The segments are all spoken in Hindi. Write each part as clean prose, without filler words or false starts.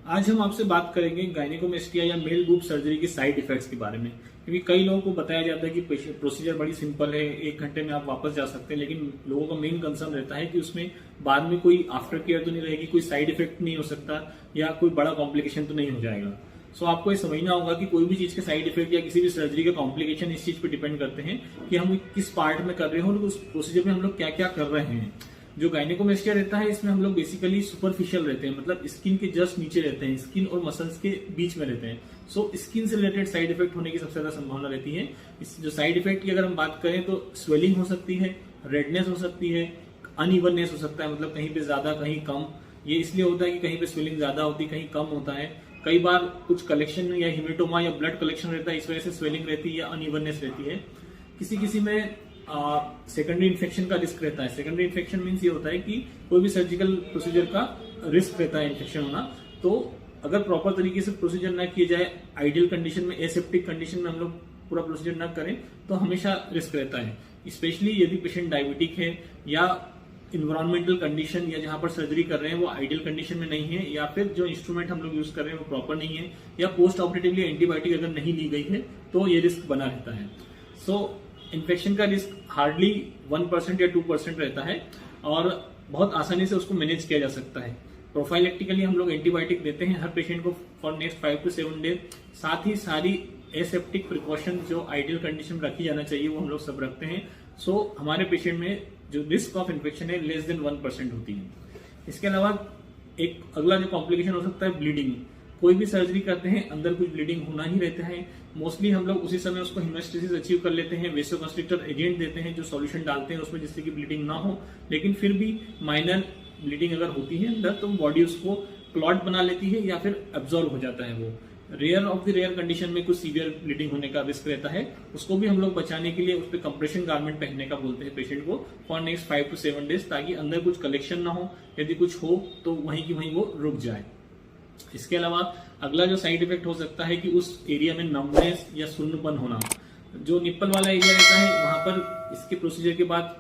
आज हम आपसे बात करेंगे गायनेकोमेस्टिया या मेल बूब सर्जरी की साइड इफेक्ट्स के बारे में। क्योंकि कई लोगों को बताया जाता है कि प्रोसीजर बड़ी सिंपल है, 1 घंटे में आप वापस जा सकते हैं, लेकिन लोगों का मेन कंसर्न रहता है कि उसमें बाद में कोई आफ्टर केयर तो नहीं रहेगी, कोई साइड इफेक्ट नहीं हो सकता या कोई बड़ा कॉम्प्लिकेशन तो नहीं हो जाएगा। सो आपको ये समझना होगा कि कोई भी चीज के साइड इफेक्ट या किसी भी सर्जरी के कॉम्प्लिकेशन इस चीज पे डिपेंड करते हैं कि हम किस पार्ट में कर रहे हो और उस प्रोसीजर में हम लोग क्या क्या कर रहे हैं। जो गायनेकोमेस्टिया रहता है इसमें हम लोग बेसिकली सुपरफिशियल रहते हैं, मतलब स्किन के जस्ट नीचे रहते हैं, स्किन और मसल्स के बीच में रहते हैं। सो स्किन से रिलेटेड साइड इफेक्ट होने की सबसे ज्यादा संभावना रहती है। इस जो साइड इफेक्ट की अगर हम बात करें तो स्वेलिंग हो सकती है, रेडनेस हो सकती है, अनइवननेस हो सकता है, मतलब कहीं पे ज्यादा कहीं कम। ये इसलिए होता है कि कहीं पे स्वेलिंग ज्यादा होती है, कहीं कम होता है। कई बार कुछ कलेक्शन या हिमेटोमा या ब्लड कलेक्शन रहता है, इस वजह से स्वेलिंग रहती है या अनइवननेस रहती है। किसी में सेकेंडरी इन्फेक्शन का रिस्क रहता है। सेकेंडरी इन्फेक्शन मीन्स ये होता है कि कोई भी सर्जिकल प्रोसीजर का रिस्क रहता है इन्फेक्शन होना। तो अगर प्रॉपर तरीके से प्रोसीजर ना किए जाए, आइडियल कंडीशन में, एसेप्टिक कंडीशन में हम लोग पूरा प्रोसीजर ना करें तो हमेशा रिस्क रहता है। स्पेशली यदि पेशेंट डायबिटिक है या इन्वायरमेंटल कंडीशन या जहां पर सर्जरी कर रहे हैं वो आइडियल कंडीशन में नहीं है, या फिर जो इंस्ट्रूमेंट हम लोग यूज कर रहे हैं वो प्रॉपर नहीं है, या पोस्ट ऑपरेटिवली एंटीबायोटिक अगर नहीं ली गई है तो ये रिस्क बना रहता है। सो इन्फेक्शन का रिस्क हार्डली 1% या 2% रहता है और बहुत आसानी से उसको मैनेज किया जा सकता है। प्रोफाइलेक्टिकली हम लोग एंटीबायोटिक देते हैं हर पेशेंट को फॉर नेक्स्ट 5 to 7 डेज। साथ ही सारी एसेप्टिक प्रिकॉशन जो आइडियल कंडीशन में रखी जाना चाहिए वो हम लोग सब रखते हैं। सो हमारे पेशेंट में जो रिस्क ऑफ इन्फेक्शन है लेस देन 1% होती है। इसके अलावा एक अगला जो कॉम्प्लिकेशन हो सकता है ब्लीडिंग। कोई भी सर्जरी करते हैं अंदर कुछ ब्लीडिंग होना ही रहता है। मोस्टली हम लोग उसी समय उसको हेमोस्टेसिस अचीव कर लेते हैं, वेसोकंस्ट्रिक्टर एजेंट देते हैं जो सॉल्यूशन डालते हैं उसमें जिससे कि ब्लीडिंग ना हो, लेकिन फिर भी माइनर ब्लीडिंग अगर होती है अंदर तो बॉडी उसको क्लॉट बना लेती है या फिर एब्जॉर्ब हो जाता है। वो rare of the rare condition में कुछ सीवियर ब्लीडिंग होने का रिस्क रहता है। उसको भी हम लोग बचाने के लिए उस पर कंप्रेशन गारमेंट पहनने का बोलते हैं पेशेंट को फॉर नेक्स्ट 5 to 7 डेज, ताकि अंदर कुछ कलेक्शन ना हो, यदि कुछ हो तो वहीं की वहीं वो रुक जाए। इसके अलावा अगला जो साइड इफेक्ट हो सकता है कि उस एरिया में नमनेस या सुन्नपन होना। जो निप्पल वाला एरिया रहता है वहां पर इसके प्रोसीजर के बाद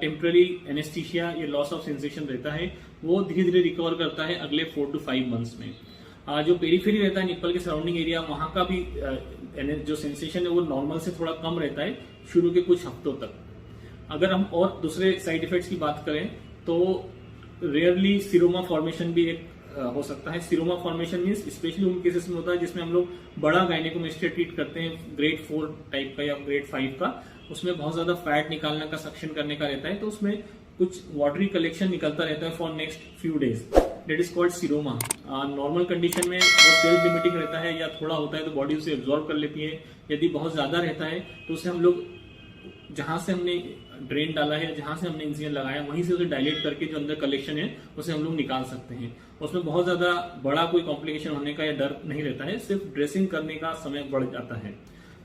टेम्पररी एनेस्थीसिया या लॉस ऑफ सेंसेशन रहता है, वो धीरे धीरे रिकवर करता है अगले 4 to 5 मंथ्स में। जो पेरीफेरी रहता है निप्पल के सराउंडिंग एरिया, वहां का भी जो सेंसेशन है वो नॉर्मल से थोड़ा कम रहता है शुरू के कुछ हफ्तों तक। अगर हम और दूसरे साइड इफेक्ट्स की बात करें तो रेयरली सिरोमा फॉर्मेशन भी एक हो सकता है। सिरोमा फॉर्मेशन मीन्स स्पेशली उन केसेस में होता है जिसमें हम लोग बड़ा गायनेकोमेस्टिया ट्रीट करते हैं, ग्रेड 4 टाइप का या ग्रेड 5 का। उसमें बहुत ज्यादा फैट निकालने का, सक्शन करने का रहता है, तो उसमें कुछ वाटरी कलेक्शन निकलता रहता है for next few days. That is called seroma. Normal condition में वो सेल्फ लिमिटिंग रहता है या थोड़ा होता है तो बॉडी उसे एब्जॉर्ब कर लेती है। यदि बहुत ज्यादा रहता है तो उसे हम लोग जहां से हमने ड्रेन डाला है, जहां से हमने इंसिजन लगाया, वहीं से उसे डायलेट करके जो अंदर कलेक्शन है उसे हम लोग निकाल सकते हैं। उसमें बहुत ज्यादा बड़ा कोई कॉम्प्लिकेशन होने का या डर नहीं रहता है, सिर्फ ड्रेसिंग करने का समय बढ़ जाता है।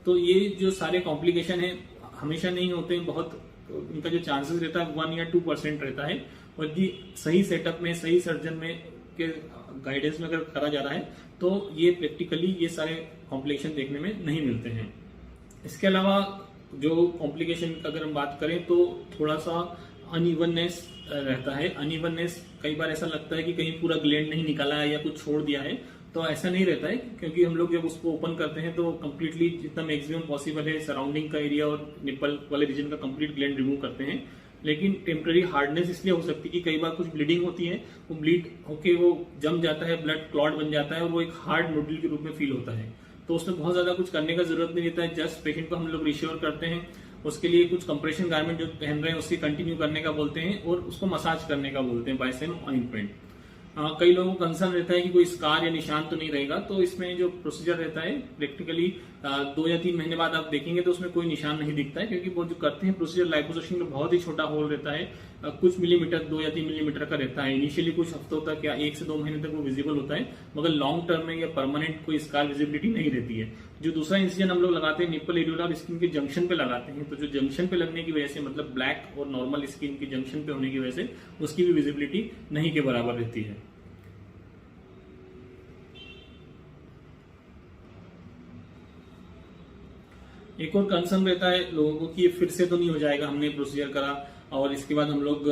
तो ये जो सारे कॉम्प्लिकेशन है हमेशा नहीं होते हैं, बहुत इनका जो चांसेस रहता है 1 या 2% रहता है। और यदि सही सेटअप में, सही सर्जन में के गाइडेंस में अगर करा जा रहा है तो ये प्रैक्टिकली ये सारे कॉम्प्लिकेशन देखने में नहीं मिलते हैं। इसके अलावा जो कॉम्प्लिकेशन अगर हम बात करें तो थोड़ा सा अनइवननेस रहता है। अनइवननेस कई बार ऐसा लगता है कि कहीं पूरा ग्लैंड नहीं निकाला है या कुछ छोड़ दिया है, तो ऐसा नहीं रहता है, क्योंकि हम लोग जब उसको ओपन करते हैं तो कंप्लीटली जितना मैक्सिमम पॉसिबल है सराउंडिंग का एरिया और निप्पल वाले रीजन का कंप्लीट ग्लैंड रिमूव करते हैं। लेकिन टेम्पररी हार्डनेस इसलिए हो सकती है कि कई बार कुछ ब्लीडिंग होती है, वो ब्लीड होके वो जम जाता है, ब्लड क्लॉट बन जाता है और वो एक हार्ड नूडल के रूप में फील होता है। तो उसमें बहुत ज्यादा कुछ करने का जरूरत नहीं रहता है, जस्ट पेशेंट को हम लोग रिश्योर करते हैं, उसके लिए कुछ कंप्रेशन गारमेंट जो पहन रहे हैं उससे कंटिन्यू करने का बोलते हैं और उसको मसाज करने का बोलते हैं बाय सेम ऑइंटमेंट। कई लोगों को कंसर्न रहता है कि कोई स्कार या निशान तो नहीं रहेगा, तो इसमें जो प्रोसीजर रहता है प्रैक्टिकली 2 या 3 महीने बाद आप देखेंगे तो उसमें कोई निशान नहीं दिखता है, क्योंकि वो जो करते हैं प्रोसीजर लाइपोसक्शन में बहुत ही छोटा होल रहता है, कुछ मिलीमीटर 2 या 3 मिलीमीटर का रहता है। इनिशियली कुछ हफ्तों तक या 1 से 2 महीने तक वो विजिबल होता है, मगर लॉन्ग टर्म में या परमानेंट कोई स्कार विजिबिलिटी नहीं रहती है। जो दूसरा इंसिजन हम लोग लगाते हैं निप्पल एरियोला और स्किन के जंक्शन पे लगाते हैं, तो जो जंक्शन पे लगने की वजह से, मतलब ब्लैक और नॉर्मल स्किन के जंक्शन पे होने की वजह से उसकी भी विजिबिलिटी नहीं के बराबर रहती है। एक और कंसर्न रहता है लोगों को कि फिर से तो नहीं हो जाएगा, हमने प्रोसीजर करा और इसके बाद हम लोग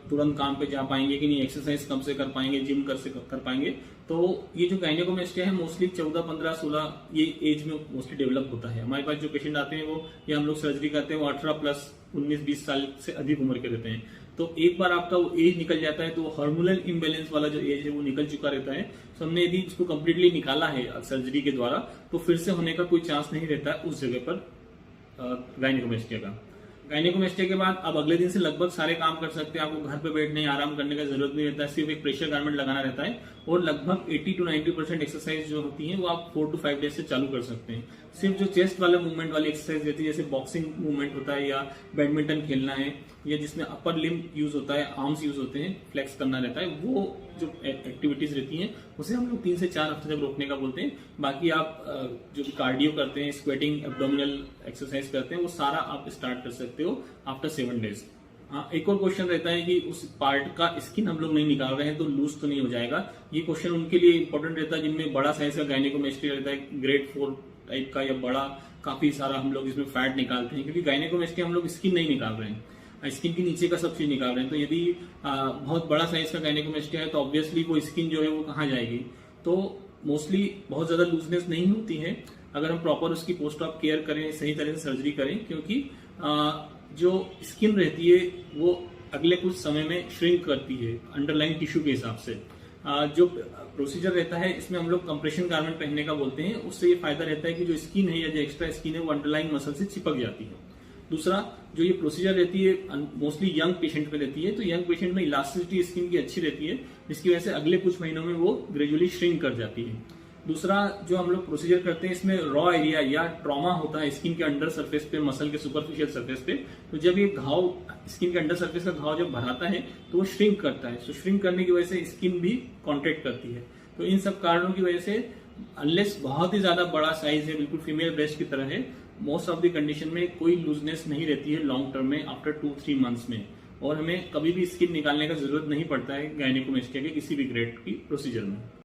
तुरंत काम पे जा पाएंगे कि नहीं, एक्सरसाइज कब से कर पाएंगे, जिम कर पाएंगे। तो ये जो गायनेकोमेस्टिया है मोस्टली 14, 15, 16 ये एज में मोस्टली डेवलप होता है। हमारे पास जो पेशेंट आते हैं वो, या हम लोग सर्जरी करते हैं, वो 18 प्लस 19, 20 साल से अधिक उम्र के रहते हैं। तो एक बार आपका वो एज निकल जाता है तो हार्मोनल इम्बैलेंस वाला जो एज है वो निकल चुका रहता है। तो हमने यदि उसको कम्प्लीटली निकाला है सर्जरी के द्वारा तो फिर से होने का कोई चांस नहीं रहता है उस जगह पर गायनेकोमेस्टिया का। गायनेकोमेस्टिया के बाद आप अगले दिन से लगभग सारे काम कर सकते हैं। आपको घर पे बैठने आराम करने का जरूरत नहीं रहता है, सिर्फ एक प्रेशर गारमेंट लगाना रहता है और लगभग 80 to 90% एक्सरसाइज जो होती है वो आप 4 to 5 डेज से चालू कर सकते हैं। सिर्फ जो चेस्ट वाले मूवमेंट वाली एक्सरसाइज रहती है, जैसे बॉक्सिंग मूवमेंट होता है या बैडमिंटन खेलना है या जिसमें अपर लिम्ब यूज होता है, आर्म्स यूज होते हैं, फ्लेक्स करना रहता है, वो जो एक्टिविटीज रहती हैं उसे हम लोग 3 से 4 हफ्ते तक रोकने का बोलते हैं। बाकी आप जो कार्डियो करते हैं, स्क्वेटिंग, एब्डोमिनल एक्सरसाइज करते हैं, वो सारा आप स्टार्ट कर सकते हो आफ्टर 7 डेज। हाँ, एक और क्वेश्चन रहता है कि उस पार्ट का स्किन हम लोग नहीं निकाल रहे हैं तो लूज तो नहीं हो जाएगा। ये क्वेश्चन उनके लिए इंपॉर्टेंट रहता है जिनमें बड़ा साइज का गायनेकोमेस्टिया रहता है, ग्रेड 4 टाइप का या बड़ा, काफी सारा हम लोग इसमें फैट निकालते हैं, क्योंकि गायनेकोमेस्टिया हम लोग स्किन नहीं निकाल रहे हैं, स्किन के नीचे का सब चीज निकाल रहे हैं। तो यदि बहुत बड़ा साइज का गायनेकोमेस्टिया है तो ऑब्वियसली वो स्किन जो है वो कहाँ जाएगी। तो मोस्टली बहुत ज्यादा लूजनेस नहीं होती है अगर हम प्रॉपर उसकी पोस्ट ऑप केयर करें, सही तरह से सर्जरी करें, क्योंकि जो स्किन रहती है वो अगले कुछ समय में श्रिंक करती है अंडरलाइन टिश्यू के हिसाब से। जो प्रोसीजर रहता है इसमें हम लोग कंप्रेशन गारमेंट पहनने का बोलते हैं। उससे ये फायदा रहता है कि जो स्किन है या जो एक्स्ट्रा स्किन है वो अंडरलाइन मसल से चिपक जाती है। दूसरा, जो ये प्रोसीजर रहती है मोस्टली यंग पेशेंट में रहती है, तो यंग पेशेंट में इलास्टिसिटी स्किन की अच्छी रहती है, जिसकी वजह से अगले कुछ महीनों में वो ग्रेजुअली श्रिंक कर जाती है। दूसरा, जो हम लोग प्रोसीजर करते हैं इसमें रॉ एरिया या ट्रॉमा होता है स्किन के अंडर सरफेस पे, मसल के सुपरफिशियल सरफेस पे। तो जब ये घाव, स्किन के अंडर सरफेस का घाव जब भराता है तो वो श्रिंक करता है। तो श्रिंक करने की वजह से स्किन भी कॉन्ट्रैक्ट करती है। तो इन सब कारणों की वजह से, अनलेस बहुत ही ज्यादा बड़ा साइज है, बिल्कुल फीमेल ब्रेस्ट की तरह है, मोस्ट ऑफ द कंडीशन में कोई लूजनेस नहीं रहती है लॉन्ग टर्म में आफ्टर 2-3 मंथ्स में, और हमें कभी भी स्किन निकालने का जरूरत नहीं पड़ता है गायनेकोमेस्टिया के किसी भी ग्रेड की प्रोसीजर में।